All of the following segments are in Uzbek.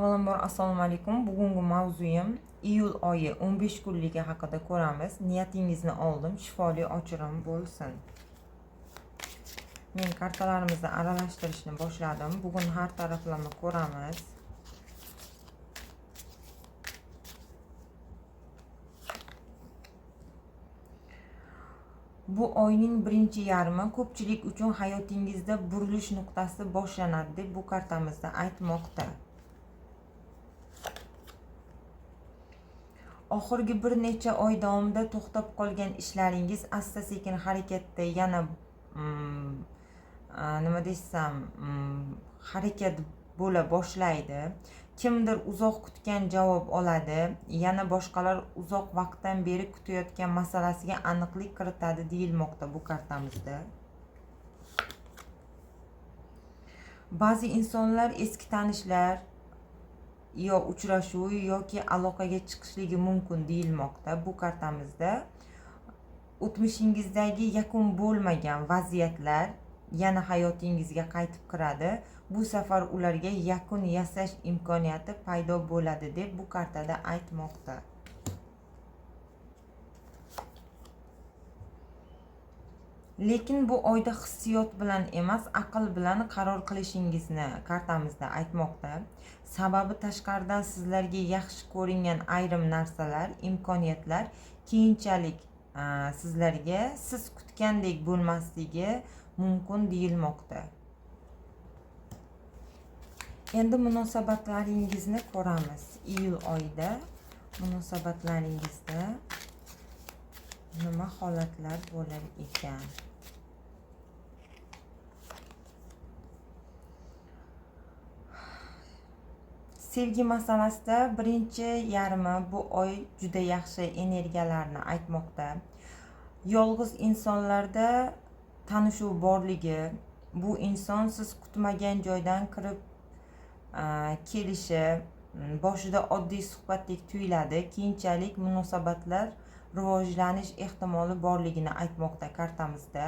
Avvalambor assalomu alaykum. Bugungi mavzuyim iyul oyi 15 kunligi haqida ko'ramiz. Niyatingizni oldim, shifoli ochirim bo'lsin. Men kartalarimizni aralashtirishni boshladim. Bugun har taraflama ko'ramiz. Bu oyning birinchi yarmi ko'pchilik uchun hayotingizda burilish nuqtasi boshlanadi deb bu kartamizda aytmoqda. Oxirgi bir necha oy davomida to'xtab qolgan ishlaringiz asta-sekin harakatda yana nima desam, harakat bo'la boshlaydi. Kimdir uzoq kutgan javob oladi, yana boshqalar uzoq vaqtdan beri kutayotgan masalasiga aniqlik kiritadi deyilmoqda bu kartamizda. Ba'zi insonlar eski tanishlar yo uchrashuv yoki aloqaga chiqishligi mumkin deyilmoqda bu kartamizda. O'tmishingizdagi yakun bo'lmagan vaziyatlar yana hayotingizga qaytib kiradi. Bu safar ularga yakun yasash imkoniyati paydo bo'ladi deb bu kartada aytmoqda. Lekin bu oyda hissiyot bilan emas, aql bilan qaror qilishingizni kartamizda aytmoqda. Sababi tashqaridan sizlarga yaxshi ko'ringan ayrim narsalar, imkoniyatlar keyinchalik sizlarga siz kutgandek bo'lmasligi mumkin deyilmoqda. Endi munosabatlaringizni ko'ramiz. Iyul oyida munosabatlaringizda nima holatlar bo'lar ekan? Sevgi masalasida birinchi yarmi bu oy juda yaxshi energiyalarni aytmoqda. Yolg'iz insonlarda tanishuv borligi, bu inson siz kutmagan joydan kirib kelishi, boshida oddiy suhbatdek tuyuladi, keyinchalik munosabatlar rivojlanish ehtimoli borligini aytmoqda kartamizda.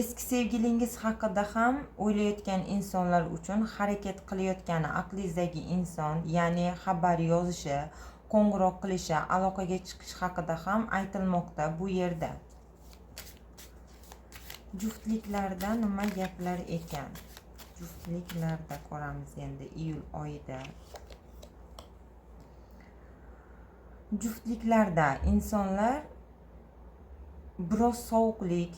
Eski sevgilingiz haqida ham o'ylayotgan insonlar uchun harakat qilayotgani aqlingizdagi inson, ya'ni xabar yozishi, qo'ng'iroq qilishi, aloqaga chiqish haqida ham aytilmoqda bu yerda. Juftliklarda nima gaplar ekan? Juftliklarda ko'ramiz endi iyul oyida. Juftliklarda insonlar biroz sovuqlik,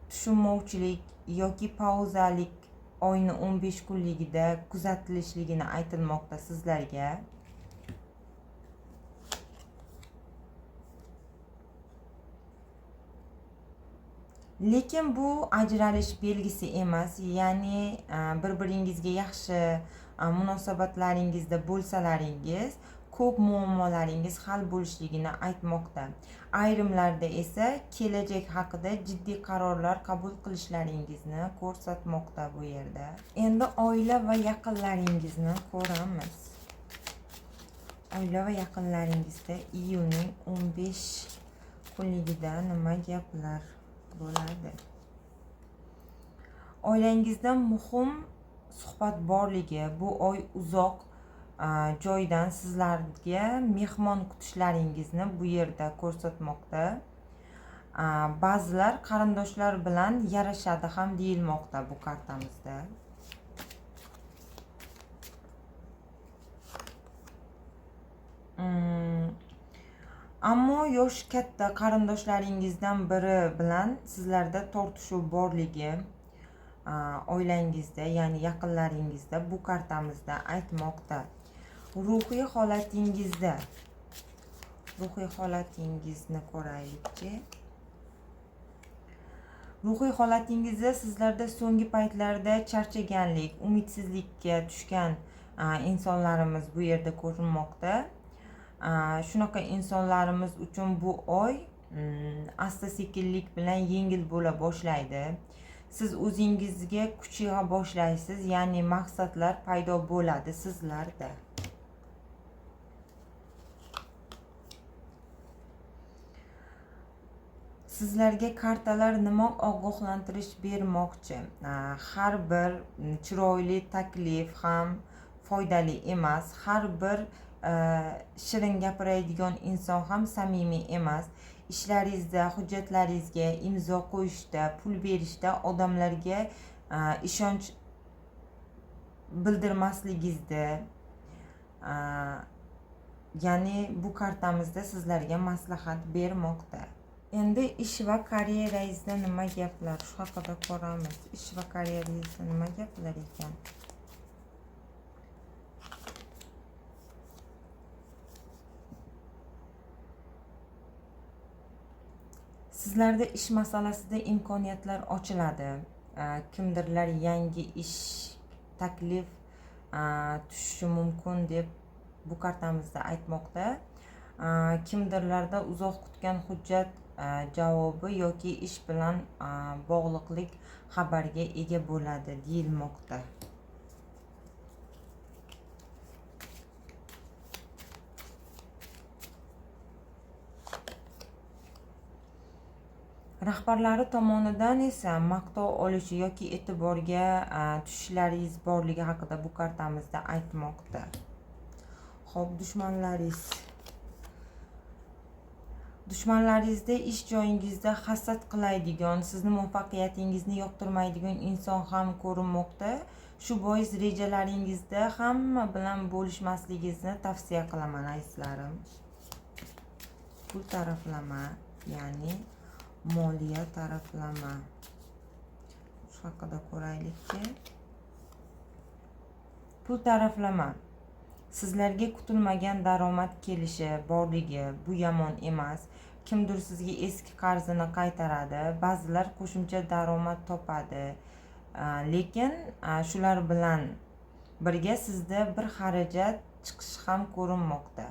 tushunmovchilik yoki pauzalik oyni 15 kunligida kuzatilishligini aytilmoqda sizlarga. Lekin bu ajralish belgisi emas, ya'ni bir-biringizga yaxshi munosabatlaringizda bo'lsalaringiz, ko'p muammolaringiz hal bo'lishligini aytmoqda. Ayrimlarda esa kelajak haqida jiddiy qarorlar qabul qilishlaringizni ko'rsatmoqda bu yerda. Endi oila va yaqinlaringizni ko'ramiz. Oila va yaqinlaringizda iyulning 15 kunligida nima gaplar bo'ladi? Oilangizda muhim suhbat borligi, bu oy uzoq joydan sizlarga mehmon kutishlaringizni bu yerda ko'rsatmoqda. Ba'zilar qarindoshlar bilan yarashadi ham deyilmoqda bu kartamizda. Ammo yoshi katta qarindoshlaringizdan biri bilan sizlarda tortishuv borligi oilangizda, ya'ni yaqinlaringizda bu kartamizda aytmoqda. Ruhiy holatingizni ko'raylikchi. Ruhiy holatingizda sizlarda so'nggi paytlarda charchaganlik, umidsizlikka tushgan insonlarimiz bu yerda ko'rinmoqda. Shunaqa insonlarimiz uchun bu oy asta-sekinlik bilan yengil bo'la boshlaydi. Siz o'zingizga kuch yig'a boshlaysiz, ya'ni maqsadlar paydo bo'ladi sizlarda. Sizlarga kartalar nima ogohlantirish bermoqchi? Har bir chiroyli taklif ham foydali emas. Har bir shirin gapiradigan inson ham samimiy emas. Ishlaringizda, hujjatlaringizga imzo qo'yishda, pul berishda odamlarga ishonch bildirmasligingizni, ya'ni bu kartamizda sizlarga maslahat bermoqda. Endi ish va karyerangizda nima gaplar? Shu haqida ko'ramiz. Ish va karyerangizda nima gaplar ekan? Sizlarda ish masalasida imkoniyatlar ochiladi. Kimdirlar yangi ish taklif tushishi mumkin deb bu kartamizda aytmoqda. Kimdirlarda uzoq kutgan hujjat javobi yoki ish bilan bog'liqlik xabarga ega bo'ladi deyilmoqda. Rahbarlari tomonidan esa maqtov olishi yoki e'tiborga tushishlaringiz borligi haqida bu kartamizda aytmoqda. Xo'p, dushmanlaringizda ish joyingizda hasad qiladigan, sizni muvaffaqiyatingizni yoqtirmaydigan inson ham ko'rinmoqda. Shu bois rejalaringizda hamma bilan bo'lishmasligingizni tavsiya qilaman azizlarim. Pul taraflama, ya'ni moliya taraflama. Shu haqida ko'raylikki. Pul taraflama. Sizlarga kutilmagan daromad kelishi borligi, bu yomon emas. Kimdir sizga eski qarzini qaytaradi, ba'zilar qo'shimcha daromad topadi. Lekin shular bilan birga sizda bir xarajat chiqishi ham ko'rinmoqda.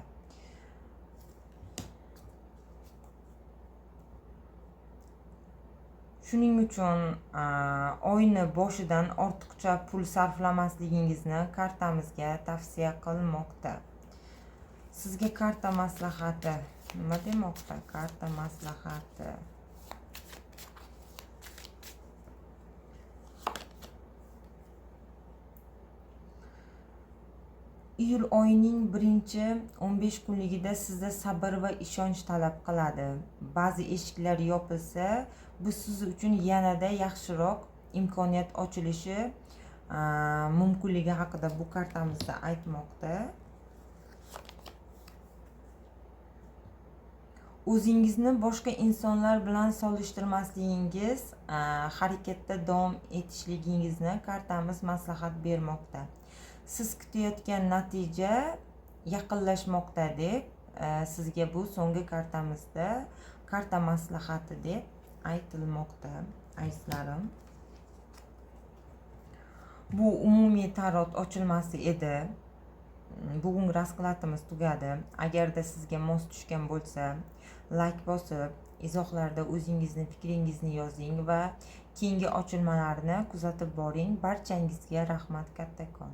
Shuning uchun oyni boshidan ortiqcha pul sarflamasligingizni kartamizga tavsiya qilmoqda. Sizga karta maslahati nima demoqda? Karta maslahati. Iyul oyining 1-15 kunligida sizda sabr va ishonch talab qiladi. Ba'zi eshiklar yopilsa, bu siz uchun yanada yaxshiroq imkoniyat ochilishi mumkinligi haqida bu kartamizda aytmoqda. O'zingizni boshqa insonlar bilan solishtirmasligingiz, harakatda davom etishligingizni kartamiz maslahat bermoqda. Siz kutayotgan natija yaqinlashmoqda deb sizga bu so'nggi kartamizda karta maslahati deb aytilmoqda azizlarim. Bu umumiy tarot ochilmasi edi. Bugungi raskladimiz tugadi. Agarda sizga mos tushgan bo'lsa, like bosib, izohlarda o'zingizni fikringizni yozing va keyingi ochilmalarni kuzatib boring. Barchangizga rahmat kattakon.